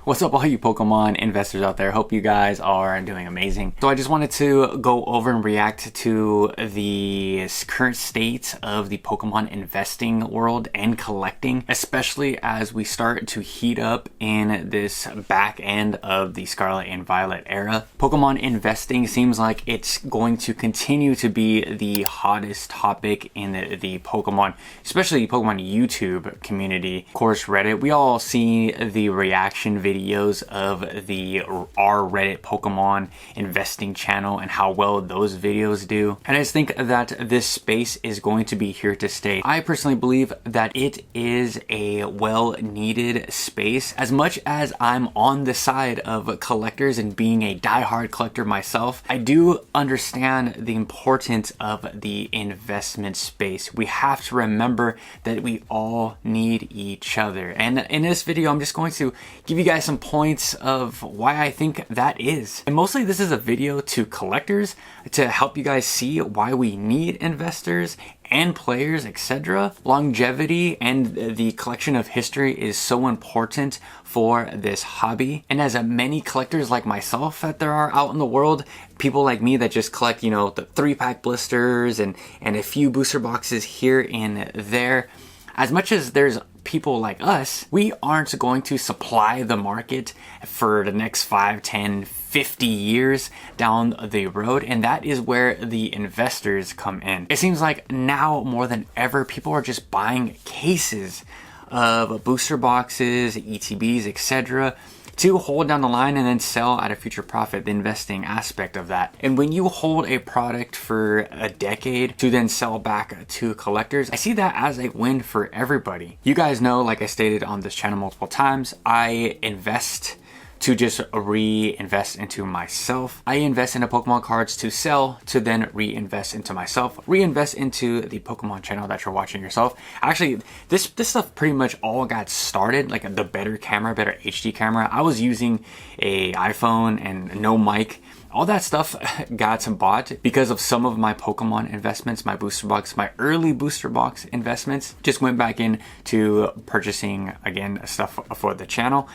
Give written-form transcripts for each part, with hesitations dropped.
What's up all you Pokemon investors out there? Hope you guys are doing amazing. So I just wanted to go over and react to the current state of the Pokemon investing world and collecting, especially as we start to heat up in this back end of the Scarlet and Violet era. Pokemon investing seems like it's going to continue to be the hottest topic in the Pokemon, especially Pokemon YouTube community. Of course, Reddit, we all see the reaction videos of our Reddit Pokemon investing channel and how well those videos do. And I just think that this space is going to be here to stay. I personally believe that it is a well-needed space. As much as I'm on the side of collectors and being a die-hard collector myself, I do understand the importance of the investment space. We have to remember that we all need each other. And in this video, I'm just going to give you guys some points of why I think that is. And mostly this is a video to collectors to help you guys see why we need investors and players, etc. Longevity and the collection of history is so important for this hobby. And as many collectors like myself that there are out in the world, people like me that just collect, you know, the 3-pack blisters and a few booster boxes here and there, as much as there's people like us, we aren't going to supply the market for the next 5, 10, 50 years down the road, and that is where the investors come in. It seems like now more than ever, people are just buying cases of booster boxes, ETBs, etc., to hold down the line and then sell at a future profit, the investing aspect of that. And when you hold a product for a decade to then sell back to collectors, I see that as a win for everybody. You guys know, like I stated on this channel multiple times, I invest to just reinvest into myself. I invest into Pokemon cards to sell, to then reinvest into myself, reinvest into the Pokemon channel that you're watching yourself. Actually, this stuff pretty much all got started, like the better HD camera. I was using a iPhone and no mic. All that stuff got bought because of some of my Pokemon investments, my booster box, my early booster box investments just went back into purchasing, again, stuff for the channel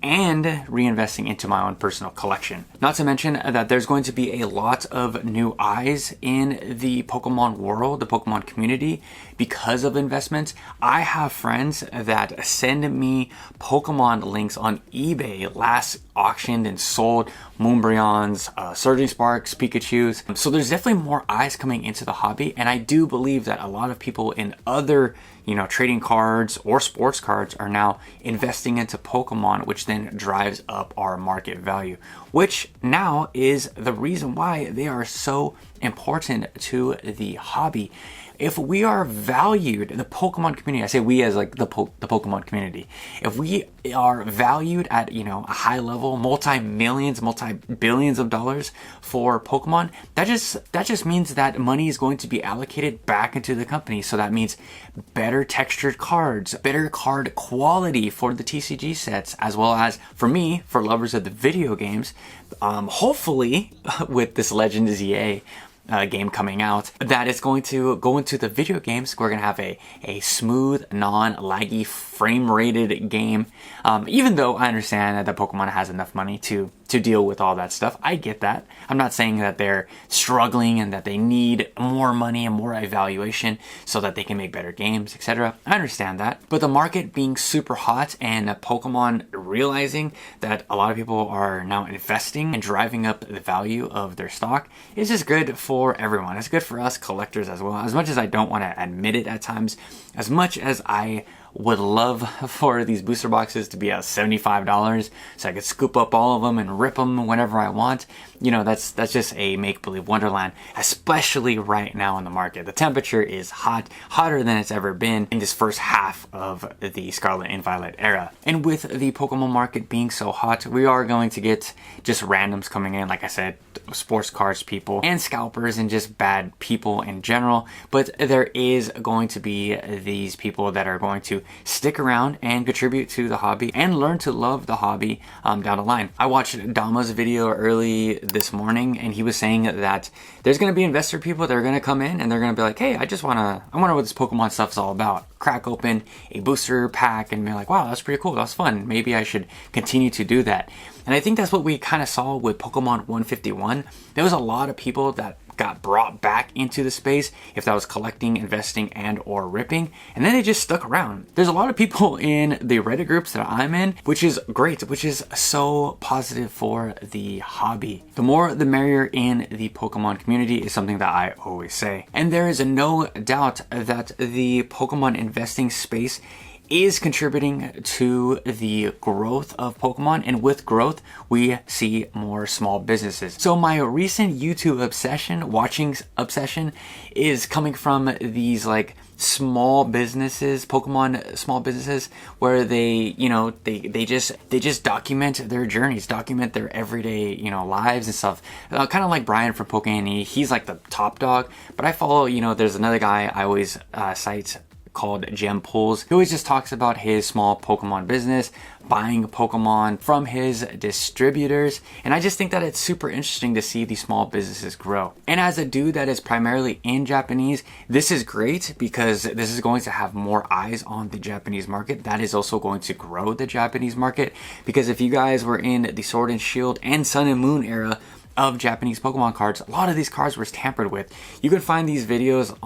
and reinvesting into my own personal collection. Not to mention that there's going to be a lot of new eyes in the Pokemon world, the Pokemon community, because of investments. I have friends that send me Pokemon links on eBay, last auctioned and sold Moonbryons, Surging Sparks, Pikachus. So there's definitely more eyes coming into the hobby, and I do believe that a lot of people in other, you know, trading cards or sports cards are now investing into Pokemon, which then drives up our market value, which now is the reason why they are so important to the hobby. If we are valued, the Pokemon community, I say we as like the Pokemon community, if we are valued at, you know, a high level, multi-millions, multi-billions of dollars for Pokemon, that just means that money is going to be allocated back into the company. So that means better textured cards, better card quality for the TCG sets, as well as for me, for lovers of the video games, hopefully with this Legend ZA game coming out, that is going to go into the video games. We're gonna have a smooth, non-laggy, frame-rated game. Even though I understand that Pokemon has enough money to deal with all that stuff. I get that. I'm not saying that they're struggling and that they need more money and more evaluation so that they can make better games, etc. I understand that. But the market being super hot and Pokemon realizing that a lot of people are now investing and driving up the value of their stock is just good for everyone. It's good for us collectors as well. As much as I don't want to admit it at times, as much as I would love for these booster boxes to be at $75 so I could scoop up all of them and rip them whenever I want. You know, that's just a make-believe wonderland, especially right now in the market. The temperature is hot, hotter than it's ever been in this first half of the Scarlet and Violet era. And with the Pokemon market being so hot, we are going to get just randoms coming in, like I said, sports cards people and scalpers and just bad people in general. But there is going to be these people that are going to to stick around and contribute to the hobby and learn to love the hobby down the line. I watched Dama's video early this morning, and he was saying that there's going to be investor people that are going to come in and they're going to be like, hey, I wonder what this Pokemon stuff is all about. Crack open a booster pack and be like, wow, that's pretty cool. That's fun. Maybe I should continue to do that. And I think that's what we kind of saw with Pokemon 151. There was a lot of people that got brought back into the space, if that was collecting, investing, and or ripping, and then they just stuck around. There's a lot of people in the Reddit groups that I'm in, which is great, which is so positive for the hobby. The more the merrier in the Pokemon community is something that I always say. And there is no doubt that the Pokemon investing space is contributing to the growth of Pokemon, and with growth we see more small businesses. So my recent YouTube watching obsession is coming from these like small businesses, Pokemon small businesses, where they just document their journeys, document their everyday lives and stuff. Kind of like Brian from Pokemon, he's like the top dog, but I follow there's another guy I always cite called Gem Pools, who always just talks about his small Pokemon business, buying Pokemon from his distributors, and I just think that it's super interesting to see these small businesses grow. And as a dude that is primarily in Japanese, this is great because this is going to have more eyes on the Japanese market. That is also going to grow the Japanese market, because if you guys were in the Sword and Shield and Sun and Moon era of Japanese Pokemon cards, a lot of these cards were tampered with. You can find these videos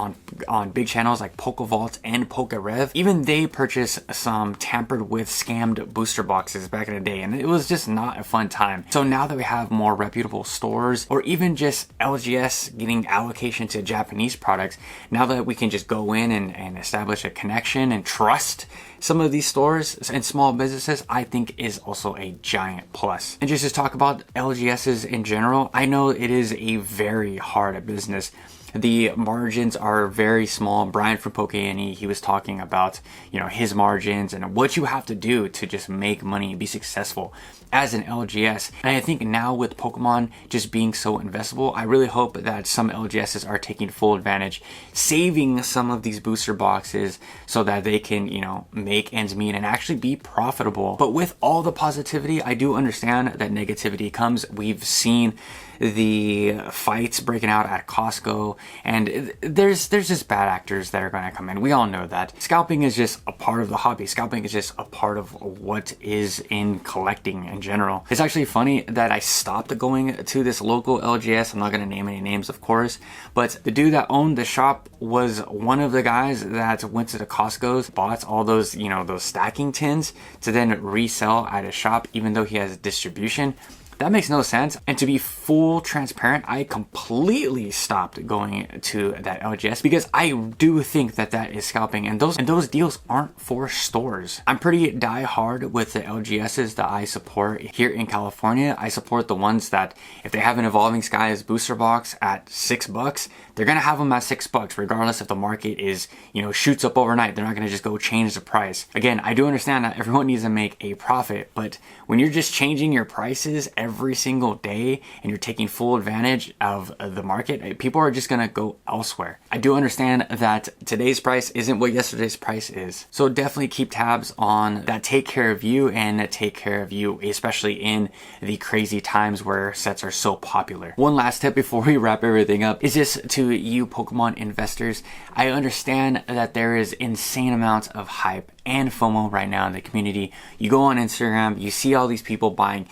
on big channels like PokeVault and PokeRev. Even they purchased some tampered with, scammed booster boxes back in the day, and it was just not a fun time. So now that we have more reputable stores, or even just LGS getting allocation to Japanese products, now that we can just go in and establish a connection and trust some of these stores and small businesses, I think is also a giant plus. And just to talk about LGSs in general, I know it is a very hard business. The margins are very small. Brian from Pokemon, he was talking about his margins and what you have to do to just make money and be successful as an LGS. And I think now with Pokemon just being so investable, I really hope that some LGSs are taking full advantage, saving some of these booster boxes so that they can make ends meet and actually be profitable. But with all the positivity, I do understand that negativity comes. We've seen the fights breaking out at Costco, and there's just bad actors that are going to come in. We all know that. Scalping is just a part of the hobby. Scalping is just a part of what is in collecting in general. It's actually funny that I stopped going to this local LGS. I'm not going to name any names, of course, but the dude that owned the shop was one of the guys that went to the Costco's, bought all those those stacking tins to then resell at his shop, even though he has distribution. That makes no sense. And to be full transparent, I completely stopped going to that LGS because I do think that is scalping, and those deals aren't for stores. I'm pretty die hard with the LGSs that I support here in California. I support the ones that if they have an Evolving Skies booster box at $6, they're gonna have them at $6 regardless if the market is shoots up overnight. They're not gonna just go change the price. Again, I do understand that everyone needs to make a profit, but when you're just changing your prices every single day and you're taking full advantage of the market, people are just gonna go elsewhere. I do understand that today's price isn't what yesterday's price is. So definitely keep tabs on that. Take care of you, and take care of you, especially in the crazy times where sets are so popular. One last tip before we wrap everything up is just to you Pokemon investors. I understand that there is insane amounts of hype and FOMO right now in the community. You go on Instagram, you see all these people buying,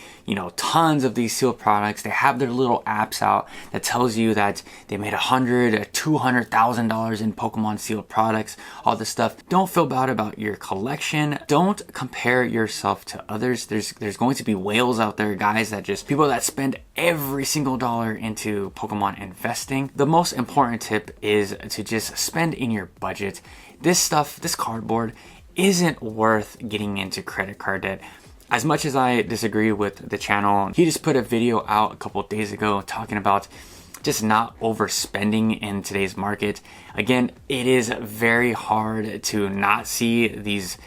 tons of these sealed products. They have their little apps out that tells you that they made $100,000 to $200,000 in Pokemon sealed products, all this stuff. Don't feel bad about your collection. Don't compare yourself to others. There's going to be whales out there, guys, people that spend every single dollar into Pokemon investing. The most important tip is to just spend in your budget. This cardboard isn't worth getting into credit card debt. As much as I disagree with the channel, he just put a video out a couple of days ago talking about just not overspending in today's market. Again, it is very hard to not see these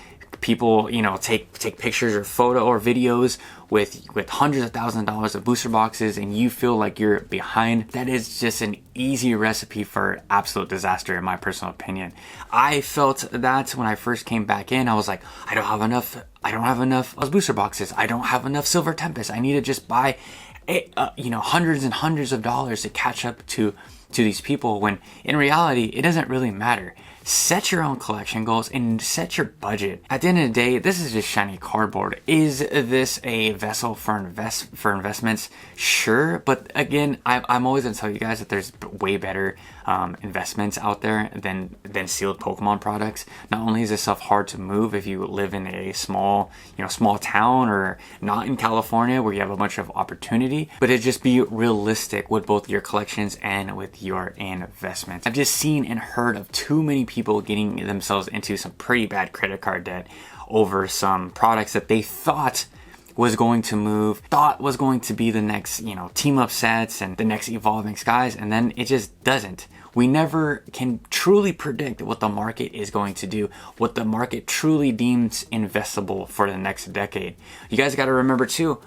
people, you know, take pictures or photo or videos with hundreds of thousands of dollars of booster boxes, and you feel like you're behind. That is just an easy recipe for absolute disaster, in my personal opinion. I felt that when I first came back in. I was like, I don't have enough booster boxes. I don't have enough Silver Tempest. I need to just buy you know, hundreds and hundreds of dollars to catch up to these people, when in reality it doesn't really matter. Set your own collection goals and set your budget. At the end of the day, this is just shiny cardboard. Is this a vessel for investments? Sure, but again, I'm always gonna tell you guys that there's way better investments out there than sealed Pokemon products. Not only is this stuff hard to move if you live in a small town or not in California where you have a bunch of opportunity, but it just be realistic with both your collections and with your investments. I've just seen and heard of too many people getting themselves into some pretty bad credit card debt over some products that they thought was going to move, thought was going to be the next, you know, team up sets and the next evolving skies, and then it just doesn't. We never can truly predict what the market is going to do, what the market truly deems investable for the next decade. You guys got to remember too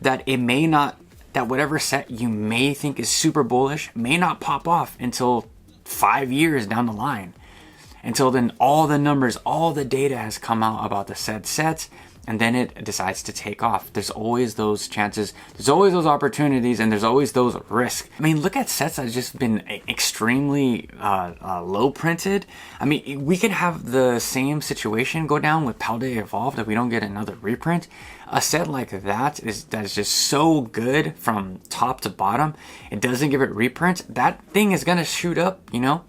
that that whatever set you may think is super bullish may not pop off until 5 years down the line. Until then, all the numbers, all the data has come out about the said sets, and then it decides to take off. There's always those chances, there's always those opportunities, and there's always those risks. I mean, look at sets that have just been extremely low printed. I mean, we could have the same situation go down with Paldea Evolved if we don't get another reprint. A set like that is just so good from top to bottom, it doesn't give it reprint, that thing is gonna shoot up, you know,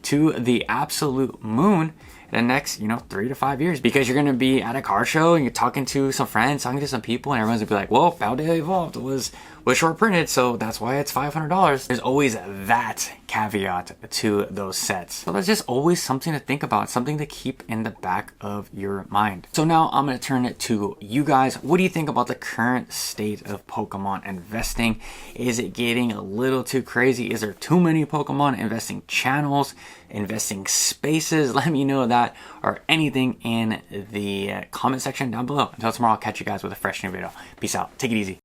to the absolute moon in the next, 3 to 5 years, because you're going to be at a car show and you're talking to some friends, talking to some people, and everyone's going to be like, well, Paldea Evolved was short printed, so that's why it's $500. There's always that caveat to those sets. So that's just always something to think about, something to keep in the back of your mind. So now I'm going to turn it to you guys. What do you think about the current state of Pokemon investing? Is it getting a little too crazy? Is there too many Pokemon investing channels, investing spaces? Let me know that, or anything in the comment section down below. Until tomorrow, I'll catch you guys with a fresh new video. Peace out. Take it easy.